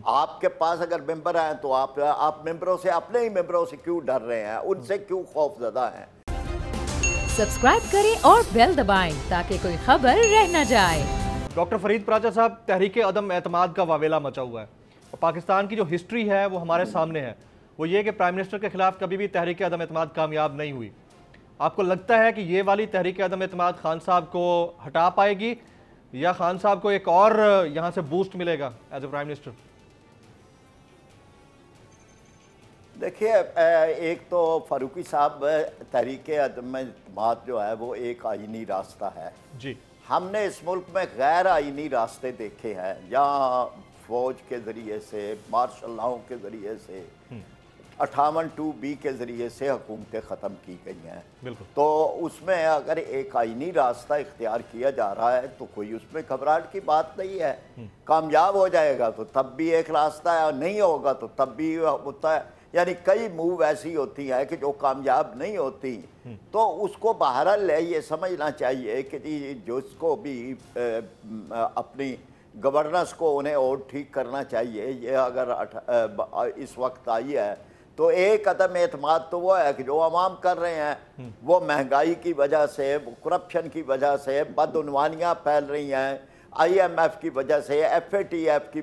आपके पास अगर मेंबर हैं तो आप मेंबरों से, अपने ही मेंबरों से क्यों डर रहे हैं, उनसे क्यों खौफजदा हैं? सब्सक्राइब करें और बेल दबाएं ताकि कोई खबर रह न जाए। डॉक्टर फरीद पराचा साहब, तहरीक अदम एतमाद का वावेला मचा हुआ है और पाकिस्तान की जो हिस्ट्री है वो हमारे सामने है। वो ये कि प्राइम मिनिस्टर के खिलाफ कभी भी तहरीक अदम एतमाद कामयाब नहीं हुई। आपको लगता है कि ये वाली तहरीक अदम एतमाद खान साहब को हटा पाएगी या खान साहब को एक और यहाँ से बूस्ट मिलेगा एज ए प्राइम मिनिस्टर? देखिए, एक तो फारूकी साहब, तहरीक अदम एतमाद जो है वो एक आईनी रास्ता है जी। हमने इस मुल्क में गैर आईनी रास्ते देखे हैं, या फौज के ज़रिए से, मार्शल लॉ के ज़रिए से, 58(2)B के ज़रिए से हुकूमतें ख़त्म की गई हैं। तो उसमें अगर एक आईनी रास्ता इख्तियार किया जा रहा है तो कोई उसमें घबराहट की बात नहीं है। कामयाब हो जाएगा तो तब भी एक रास्ता है, और नहीं होगा तो तब भी होता है। यानी कई मूव ऐसी होती हैं कि जो कामयाब नहीं होती, तो उसको बहरहाल ये समझना चाहिए कि जी जिसको भी अपनी गवर्नेंस को उन्हें और ठीक करना चाहिए। ये अगर इस वक्त आई है तो एक अदम एतमाद तो वो है कि जो आवाम कर रहे हैं वो महंगाई की वजह से, करप्शन की वजह से, बदउनवानियाँ फैल रही हैं, IMF की वजह से, FATF की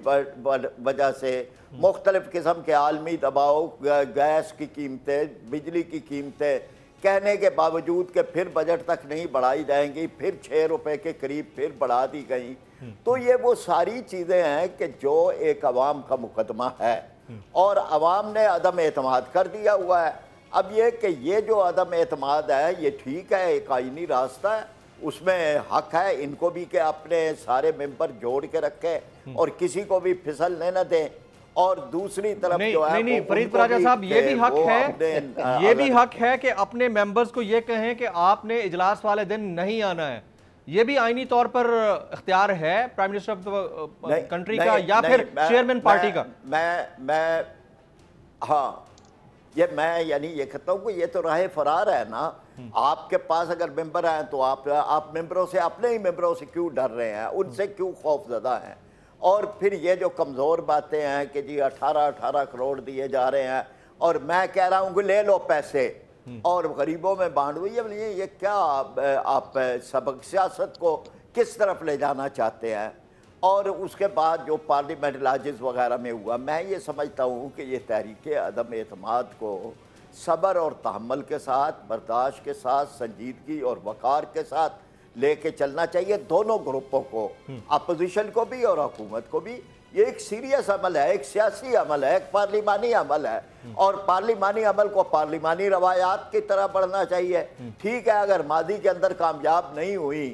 वजह से, मुख्तलिफ़ किस्म के आलमी दबाव, गैस की कीमतें, बिजली की कीमतें, कहने के बावजूद कि फिर बजट तक नहीं बढ़ाई जाएंगी, फिर 6 रुपए के करीब फिर बढ़ा दी गई। तो ये वो सारी चीज़ें हैं कि जो एक अवाम का मुकदमा है और अवाम ने अदम एतमाद कर दिया हुआ है। अब ये कि ये जो अदम एतमाद है ये ठीक है, एक आईनी रास्ता है, उसमें हक है इनको भी कि अपने सारे मेंबर जोड़ के रखें और किसी को भी फिसलने न दें। और दूसरी तरफ जो है नहीं, फरीद पराचा साहब, ये भी हक है, ये भी हक है कि अपने मेंबर्स को ये कहें कि आपने इजलास वाले दिन नहीं आना है। ये भी आईनी तौर पर इख्तियार है प्राइम मिनिस्टर ऑफ कंट्री का या फिर चेयरमैन पार्टी का? मैं हाँ, ये मैं यानी ये कहता हूँ कि ये तो राह फरार है ना। आपके पास अगर मेंबर हैं तो आप मेंबरों से, अपने ही मेंबरों से क्यों डर रहे हैं, उनसे क्यों खौफजदा हैं? और फिर ये जो कमज़ोर बातें हैं कि जी 18 करोड़ दिए जा रहे हैं और मैं कह रहा हूँ कि ले लो पैसे और गरीबों में बांट दो, ये क्या आप सबक सियासत को किस तरफ ले जाना चाहते हैं? और उसके बाद जो पार्लियामेंट लाजिज वगैरह में हुआ, मैं ये समझता हूँ कि ये तहरीक अदम एतमाद को सब्र और तहम्मुल के साथ, बर्दाश्त के साथ, संजीदगी और वक़ार के साथ लेके चलना चाहिए दोनों ग्रुपों को, अपोजिशन को भी और हुकूमत को भी। ये एक सीरियस अमल है, एक सियासी अमल है, एक पार्लिमानी अमल है और पार्लिमानी अमल को पार्लिमानी रवायात की तरह बढ़ना चाहिए। ठीक है, अगर मादी के अंदर कामयाब नहीं हुई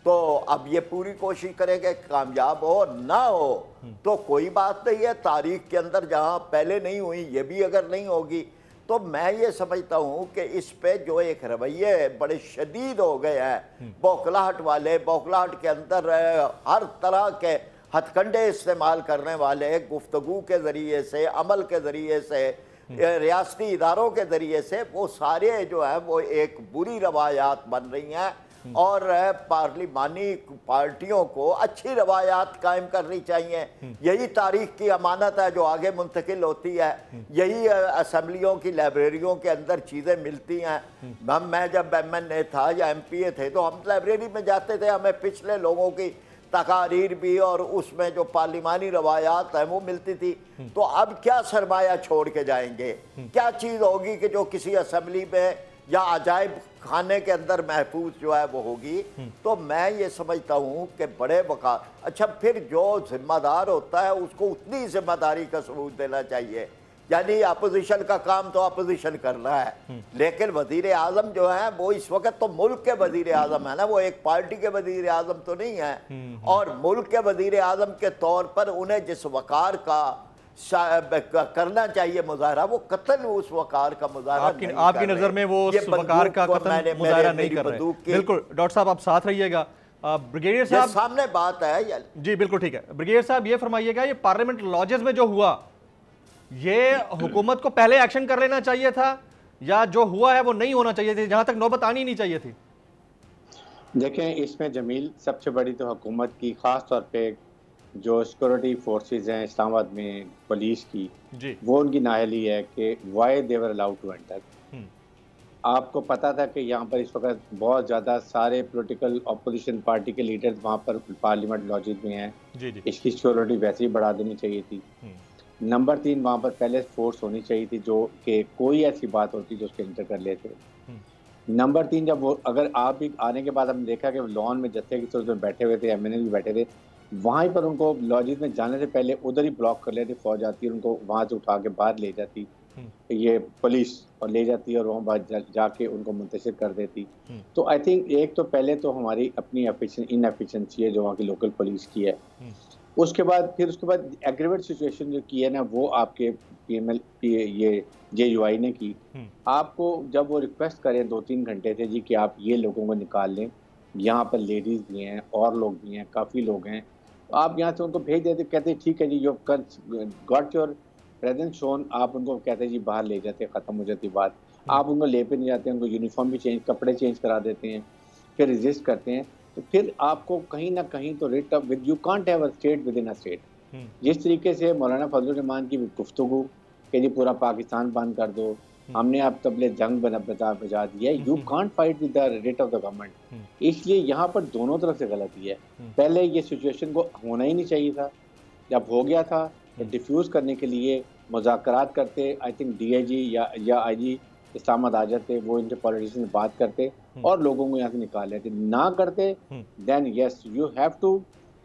तो अब ये पूरी कोशिश करेंगे कामयाब हो ना हो तो कोई बात नहीं है। तारीख के अंदर जहाँ पहले नहीं हुई ये भी अगर नहीं होगी तो मैं ये समझता हूँ कि इस पे जो एक रवैये बड़े शदीद हो गए हैं, बौखलाहट वाले, बौखलाहट के अंदर हर तरह के हथकंडे इस्तेमाल करने वाले, गुफ्तगू के ज़रिए से, अमल के ज़रिए से, रियासती इदारों के ज़रिए से, वो सारे जो है वो एक बुरी रवायात बन रही हैं और पार्लिमानी पार्टियों को अच्छी रवायात कायम करनी चाहिए। यही तारीख की अमानत है जो आगे मुंतकिल होती है, यही असम्बलियों की लाइब्रेरियों के अंदर चीज़ें मिलती हैं। मैं जब MNA था या MPA थे तो हम लाइब्रेरी में जाते थे, हमें पिछले लोगों की तकारीर भी और उसमें जो पार्लिमानी रवायात हैं वो मिलती थी। तो अब क्या सरमाया छोड़ के जाएंगे? क्या चीज़ होगी कि जो किसी असम्बली में या अजायब खाने के अंदर महफूज जो है वो होगी? तो मैं ये समझता हूँ कि बड़े वक़ार, अच्छा फिर जो जिम्मेदार होता है उसको उतनी जिम्मेदारी का सबूत देना चाहिए। यानी अपोजिशन का काम तो अपोजिशन कर रहा है, लेकिन वजीर आजम जो है वो इस वक्त तो मुल्क के वजीर आजम है ना, वो एक पार्टी के वजीर आजम तो नहीं है। और मुल्क के वजीर आजम के तौर पर उन्हें जिस वक़ार का करना चाहिए मुजाहरा, वो कतल उस वक़ार का मुजाहरा आपकी नज़र में वो उस वक़ार का कतल मुजाहरा नहीं कर रहे। बिल्कुल डॉक्टर साहब, आप साथ रहिएगा। ब्रिगेडियर साहब, सामने बात है जी बिल्कुल ठीक है। ब्रिगेडियर साहब ये फरमाइएगा, ये पार्लियामेंट लॉजेस में जो हुआ ये हुकूमत को पहले एक्शन कर लेना चाहिए था या जो हुआ है वो नहीं होना चाहिए थी, जहां तक नौबत आनी नहीं चाहिए थी? देखें, इसमें जमील सबसे बड़ी तो हुकूमत की ख़ास तौर पे जो सिक्योरिटी फोर्सेस हैं इस्लामाबाद में पुलिस की, जी। वो उनकी नाअहली है कि why they were allowed to enter. आपको पता था कि यहाँ पर इस वक्त बहुत ज़्यादा सारे पॉलिटिकल अपोजिशन पार्टी के लीडर्स वहाँ पर पार्लियामेंट लॉजेज में हैं। जी जी। इसकी सिक्योरिटी वैसे ही बढ़ा देनी चाहिए थी। नंबर 3, वहाँ पर पहले फोर्स होनी चाहिए थी जो कि कोई ऐसी बात होती जो उसके एंटर कर लेते। नंबर 3, जब वो अगर आप भी आने के बाद हमने देखा कि लॉन में जत्थे की सूरत में बैठे हुए थे, एमएनए भी बैठे थे, वहीं पर उनको लॉजेज में जाने से पहले उधर ही ब्लॉक कर लेती फौज आती है, उनको वहाँ से उठा के बाहर ले जाती ये पुलिस और ले जाती और वहाँ जाके उनको मुंतशिर कर देती। तो आई थिंक एक तो पहले तो हमारी अपनी इनएफिशिएंसी है जो वहाँ की लोकल पुलिस की है। उसके बाद एग्रीवेट सिचुएशन जो की है ना, वो आपके पीएमएल ये जेयूआई ने की। आपको जब वो रिक्वेस्ट करें 2-3 घंटे से जी कि आप ये लोगों को निकाल लें, यहाँ पर लेडीज भी हैं और लोग भी हैं, काफ़ी लोग हैं, तो आप यहाँ से उनको भेज देते, कहते ठीक है जी you got your presence shown, आप उनको कहते जी बाहर ले जाते, ख़त्म हो जाती बात। आप उनको ले पे नहीं जाते, उनको यूनिफॉर्म भी कपड़े चेंज करा देते हैं, फिर रजिस्ट करते हैं, तो फिर आपको कहीं ना कहीं तो writ of with you can't have a state with in a state. जिस तरीके से मौलाना फजलुर रहमान की गुफ्तगू कि जी पूरा पाकिस्तान बंद कर दो, हमने आप तबले जंग बजा दिया, you can't fight with the writ of the government. इसलिए यहाँ पर दोनों तरफ से गलती है। पहले ये सिचुएशन को होना ही नहीं चाहिए था, जब हो गया था तो डिफ्यूज करने के लिए मुज़ाकरात करते, आई थिंक डीआईजी या आईजी इस्लामाबाद आ जाते, वो इनके पॉलिटिशियन से बात करते और लोगों को यहाँ से निकाल लेते। ना करते then yes you have to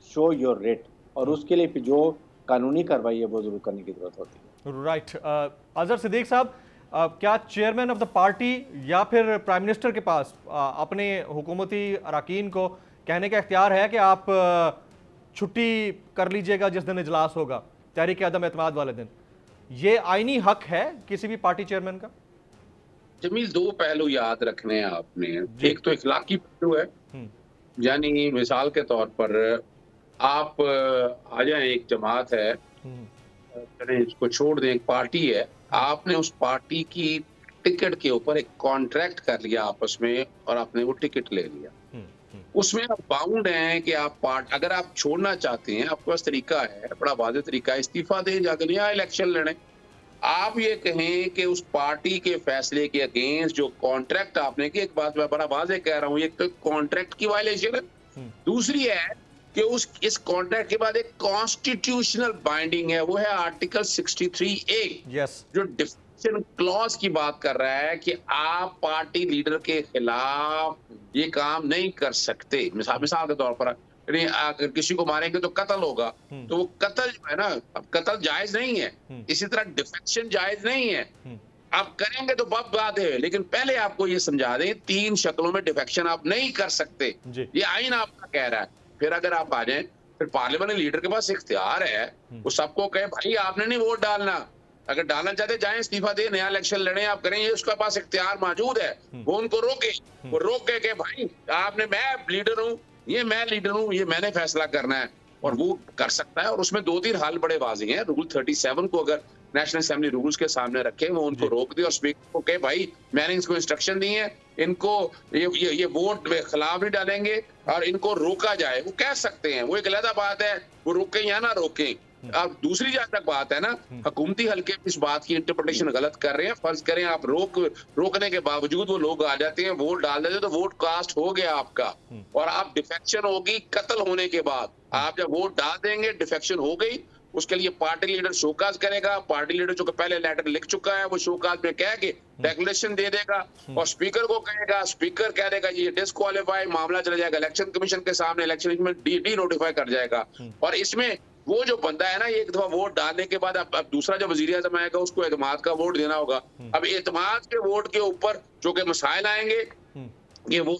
show your rate, और उसके लिए फिर जो कानूनी कार्रवाई है वो जरूर करने की जरूरत होती है। राइट। अजहर सिद्दीक साहब, क्या चेयरमैन ऑफ द पार्टी या फिर प्राइम मिनिस्टर के पास अपने हुकूमती अरकान को कहने का इख्तियार है कि आप छुट्टी कर लीजिएगा जिस दिन इजलास होगा तहरीक अदम एतमाद वाले दिन? ये आईनी हक है किसी भी पार्टी चेयरमैन का? जमील, 2 पहलू याद रखने हैं आपने। एक तो इखलाकी पहलू है, यानी मिसाल के तौर पर आप आ जाए, एक जमात है, इसको छोड़ दें, एक पार्टी है, आपने उस पार्टी की टिकट के ऊपर एक कॉन्ट्रैक्ट कर लिया आपस में और आपने वो टिकट ले लिया, उसमें आप बाउंड हैं कि आप अगर आप छोड़ना चाहते हैं, आपके पास तरीका है, बड़ा वाज़ेह तरीका है, इस्तीफा दें, जाकर नया इलेक्शन लड़ें। आप ये कहें कि उस पार्टी के फैसले के अगेंस्ट जो कॉन्ट्रैक्ट आपने की, एक बात मैं बड़ा वाज़ेह कह रहा हूँ, ये तो कॉन्ट्रैक्ट की वायलेशन है। दूसरी है कि इस कॉन्ट्रैक्ट के बाद एक कॉन्स्टिट्यूशनल बाइंडिंग है, वो है आर्टिकल 63A, जो डिफेक्शन क्लॉज की बात कर रहा है कि आप पार्टी लीडर के खिलाफ ये काम नहीं कर सकते। मिसाल के तौर पर अगर किसी को मारेंगे तो कत्ल होगा, तो वो कत्ल जो है ना, अब कत्ल जायज नहीं है, इसी तरह डिफेक्शन जायज नहीं है। आप करेंगे तो बात है, लेकिन पहले आपको ये समझा दें 3 शक्लों में डिफेक्शन आप नहीं कर सकते, ये आइन आपका कह रहा है। फिर अगर आप आ जाएं, फिर पार्लियामेंट लीडर के पास इख्तियार है, वो सबको कहे भाई आपने नहीं वोट डालना, अगर डालना चाहते जाएं, इस्तीफा दे, नया इलेक्शन लड़ें, आप करें, ये उसके पास इख्तियार मौजूद है। वो उनको रोके, वो रोक के भाई आपने, मैं लीडर हूँ, ये मैं लीडर हूँ, ये मैंने फैसला करना है, और वो कर सकता है। और उसमें 2-3 हाल बड़े वाज़ेह हैं। रूल 37 को अगर नेशनल असेंबली रूल्स के सामने रखे, वो उनको रोक दे और स्पीकर को कहे भाई मैंने इनको इंस्ट्रक्शन दी है, इनको ये वोट में खिलाफ नहीं डालेंगे और इनको रोका जाए, वो कह सकते हैं। वो एक अलग बात है वो रोकें या ना रोकें। अब दूसरी जहां तक बात है ना, हुकूमती हल्के इस बात की इंटरप्रिटेशन गलत कर रहे हैं। फर्ज करें आप रोकने के बावजूद वो लोग आ जाते हैं, वोट डाल देते, तो वोट कास्ट हो गया आपका, और आप डिफेक्शन होगी कत्ल होने के बाद। आप जब वोट डाल देंगे, डिफेक्शन हो गई, उसके लिए पार्टी लीडर शोकाज करेगा। पार्टी लीडर जो पहले लेटर लिख चुका है, वो शोकाज में कह के डेक्लेरेशन दे देगा और स्पीकर को कहेगा, स्पीकर कह देगा ये डिस्क्वालीफाई, मामला चला जाएगा इलेक्शन कमीशन के सामने, इलेक्शन में डी नोटिफाई कर जाएगा। और इसमें वो जो बंदा है ना, एक दफा वोट डालने के बाद अब दूसरा जो वजीर आज़म आएगा, उसको एतमाद का वोट देना होगा। अब एतमाद के वोट के ऊपर जो कि मसाइल आएंगे, ये वो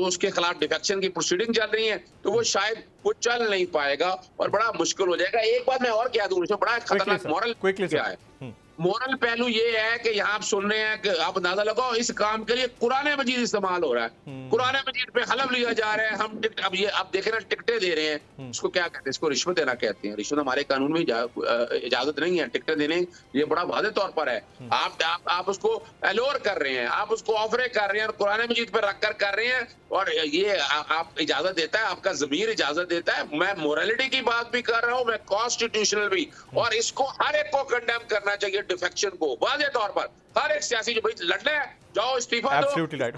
उसके खिलाफ डिफेक्शन की प्रोसीडिंग चल रही है, तो वो शायद वो चल नहीं पाएगा और बड़ा मुश्किल हो जाएगा। एक बात मैं और क्या दूं, इसमें बड़ा खतरनाक मॉरल क्या है, मोरल पहलू ये है कि यहाँ आप सुन रहे हैं कि आप अंदाजा लगाओ इस काम के लिए कुरान मजीद इस्तेमाल हो रहा है, कुरान मजीद पे हलफ लिया जा रहा है। हम अब ये आप देख रहे हैं टिकटें दे रहे हैं, इसको क्या कहते हैं, इसको रिश्वत देना कहते हैं। रिश्वत हमारे कानून में इजाजत नहीं है, टिकटें देने ये बड़ा वादे तौर पर है। आप उसको एलोर कर रहे हैं, आप उसको ऑफर कर रहे हैं और कुरान मजीद पर रख कर रहे हैं, और ये आप इजाजत देता है, आपका ज़मीर इजाजत देता है। मैं मोरालिटी की बात भी कर रहा हूँ, मैं कॉन्स्टिट्यूशनल भी, और इसको हर एक को कंडेम करना चाहिए डिफेक्शन को वाज़े तौर पर। हर एक सियासी जो भाई लड़ना है, जाओ इस्तीफा दो। Absolutely right.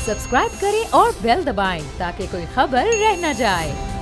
सब्सक्राइब करें और बेल दबाएं ताकि कोई खबर रह न जाए।